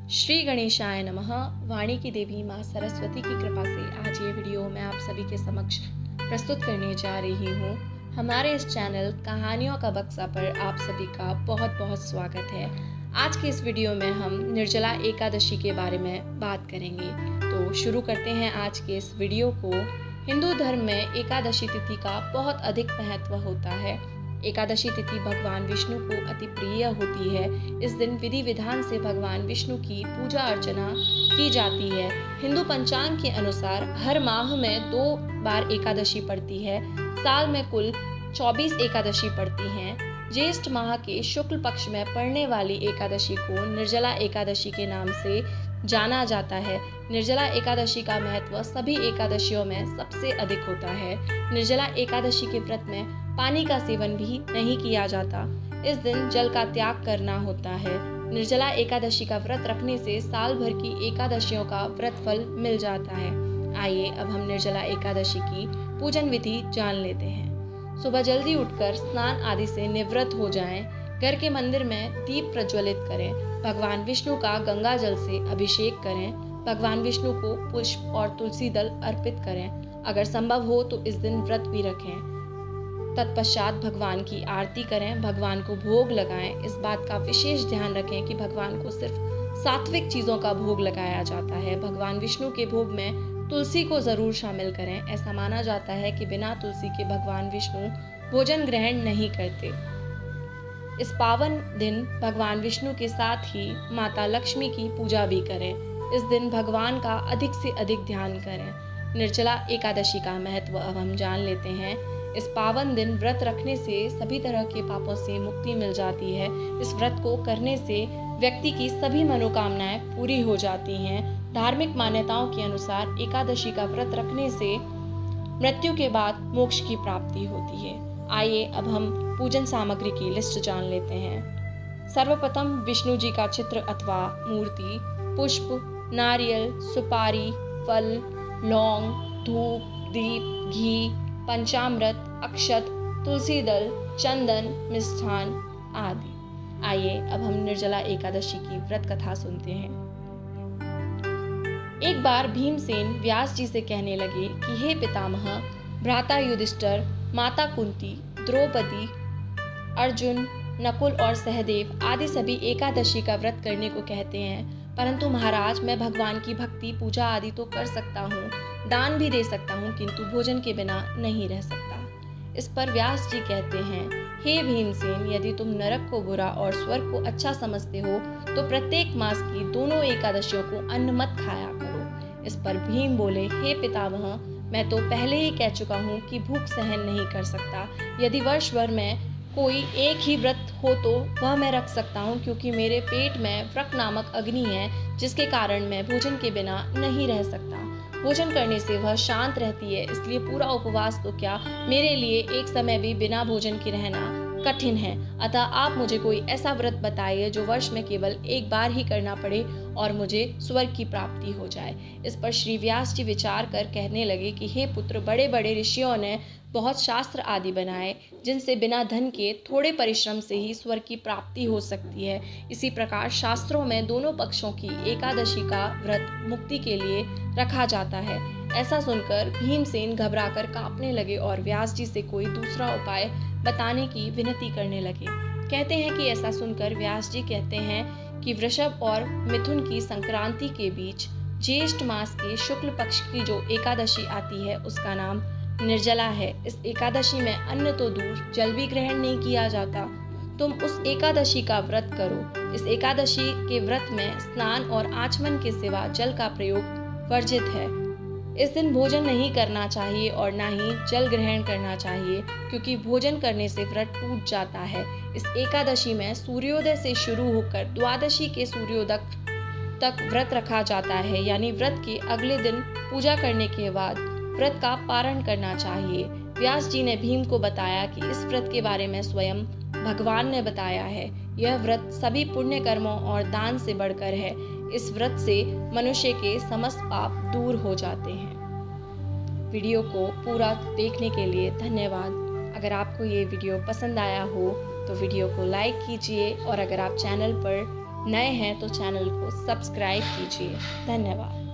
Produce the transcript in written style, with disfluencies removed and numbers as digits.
श्री गणेशाय नमः। वाणी की देवी माँ सरस्वती की कृपा से आज ये वीडियो मैं आप सभी के समक्ष प्रस्तुत करने जा रही हूँ। हमारे इस चैनल कहानियों का बक्सा पर आप सभी का बहुत बहुत स्वागत है। आज के इस वीडियो में हम निर्जला एकादशी के बारे में बात करेंगे। तो शुरू करते हैं आज के इस वीडियो को। हिंदू धर्म में एकादशी तिथि का बहुत अधिक महत्व होता है। एकादशी तिथि भगवान विष्णु को अति प्रिय होती है। इस दिन विधि विधान से भगवान विष्णु की पूजा अर्चना की जाती है। हिंदू पंचांग के अनुसार हर माह में 2 बार एकादशी पड़ती है। साल में कुल 24 एकादशी पड़ती हैं। ज्येष्ठ माह के शुक्ल पक्ष में पड़ने वाली एकादशी को निर्जला एकादशी के नाम से जाना जाता है। निर्जला एकादशी का महत्व सभी एकादशियों में सबसे अधिक होता है। निर्जला एकादशी के व्रत में पानी का सेवन भी नहीं किया जाता। इस दिन जल का त्याग करना होता है। निर्जला एकादशी का व्रत रखने से साल भर की एकादशियों का व्रत फल मिल जाता है। आइए अब हम निर्जला एकादशी की पूजन विधि जान लेते हैं। सुबह जल्दी उठकर स्नान आदि से निवृत्त हो जाएं। घर के मंदिर में दीप प्रज्वलित करें। भगवान विष्णु का गंगा जल से अभिषेक करें। भगवान विष्णु को पुष्प और तुलसी दल अर्पित करें। अगर संभव हो तो इस दिन व्रत भी रखें। तत्पश्चात भगवान की आरती करें। भगवान को भोग लगाएं। इस बात का विशेष ध्यान रखें कि भगवान को सिर्फ सात्विक चीजों का भोग लगाया जाता है। भगवान विष्णु के भोग में तुलसी को जरूर शामिल करें। ऐसा माना जाता है कि बिना तुलसी के भगवान विष्णु भोजन ग्रहण नहीं करते। इस पावन दिन भगवान विष्णु के साथ ही माता लक्ष्मी की पूजा भी करें। इस दिन भगवान का अधिक से अधिक ध्यान करें। निर्जला एकादशी का महत्व अब हम जान लेते हैं। इस पावन दिन व्रत रखने से सभी तरह के पापों से मुक्ति मिल जाती है। इस व्रत को करने से व्यक्ति की सभी मनोकामनाएं पूरी हो जाती हैं। धार्मिक मान्यताओं के अनुसार एकादशी का व्रत रखने से मृत्यु के बाद मोक्ष की प्राप्ति होती है। आइए अब हम पूजन सामग्री की लिस्ट जान लेते हैं। सर्वप्रथम विष्णु जी का चित्र अथवा मूर्ति, पुष्प, नारियल, सुपारी, फल, लौंग, धूप, दीप, घी, पंचामृत, अक्षत, तुलसी दल, चंदन, मिष्ठान आदि। आइए अब हम निर्जला एकादशी की व्रत कथा सुनते हैं। एक बार भीमसेन व्यास जी से कहने लगे कि हे पितामह, भ्राता युधिष्ठिर, माता कुंती, द्रौपदी, अर्जुन, नकुल और सहदेव आदि सभी एकादशी का व्रत करने को कहते हैं, परंतु महाराज मैं भगवान की भक्ति पूजा आदि तो कर सकता हूँ, दान भी दे सकता हूँ, किंतु भोजन के बिना नहीं रह सकता। इस पर व्यास जी कहते हैं, हे भीमसेन, यदि तुम नरक को बुरा और स्वर्ग को अच्छा समझते हो तो प्रत्येक मास की दोनों एकादशियों को अन्न मत खाया करो। इस पर भीम बोले, हे पितामह, मैं तो पहले ही कह चुका हूँ कि भूख सहन नहीं कर सकता। यदि वर्ष भर में कोई एक ही व्रत हो तो वह मैं रख सकता हूँ, क्योंकि मेरे पेट में व्रत नामक अग्नि है जिसके कारण मैं भोजन के बिना नहीं रह सकता। भोजन करने से वह शांत रहती है, इसलिए पूरा उपवास तो क्या, मेरे लिए एक समय भी बिना भोजन के रहना कठिन है। अतः आप मुझे कोई ऐसा व्रत बताइए जो वर्ष में केवल एक बार ही करना पड़े और मुझे स्वर्ग की प्राप्ति हो जाए। इस पर श्री व्यास जी विचार कर कहने लगे कि हे पुत्र, बड़े बड़े ऋषियों ने बहुत शास्त्र आदि बनाए जिनसे बिना धन के थोड़े परिश्रम से ही स्वर्ग की प्राप्ति हो सकती है। इसी प्रकार शास्त्रों में दोनों पक्षों की एकादशी का व्रत मुक्ति के लिए रखा जाता है। ऐसा सुनकर भीमसेन घबराकर कांपने लगे और व्यास जी से कोई दूसरा उपाय बताने की विनती करने लगे। कहते हैं कि ऐसा सुनकर व्यास जी कहते हैं कि वृषभ और मिथुन की संक्रांति के बीच ज्येष्ठ मास के शुक्ल पक्ष की जो एकादशी आती है उसका नाम निर्जला है। इस एकादशी में अन्न तो दूर, जल भी ग्रहण नहीं किया जाता। तुम उस एकादशी का व्रत करो। इस एकादशी के व्रत में स्नान और आचमन के सिवा जल का प्रयोग वर्जित है। इस दिन भोजन नहीं करना चाहिए और ना ही जल ग्रहण करना चाहिए, क्योंकि भोजन करने से व्रत टूट जाता है। इस एकादशी में सूर्योदय से शुरू होकर द्वादशी के सूर्योदय तक व्रत रखा जाता है, यानी व्रत के अगले दिन पूजा करने के बाद व्रत का पारण करना चाहिए। व्यास जी ने भीम को बताया कि इस व्रत के बारे में स्वयं भगवान ने बताया है। यह व्रत सभी पुण्य कर्मों और दान से बढ़कर है। इस व्रत से मनुष्य के समस्त पाप दूर हो जाते हैं। वीडियो को पूरा देखने के लिए धन्यवाद। अगर आपको ये वीडियो पसंद आया हो तो वीडियो को लाइक कीजिए और अगर आप चैनल पर नए हैं तो चैनल को सब्सक्राइब कीजिए। धन्यवाद।